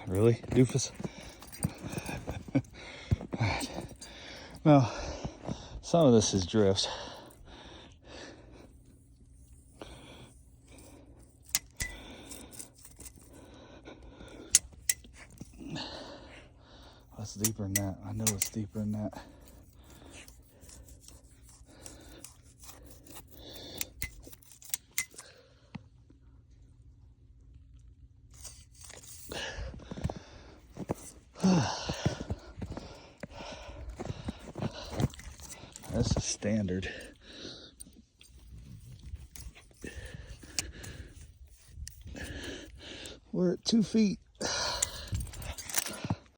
Really, doofus? Alright. Now, some of this is drift. That's deeper than that. I know it's deeper than that. This is standard. We're at 2 feet.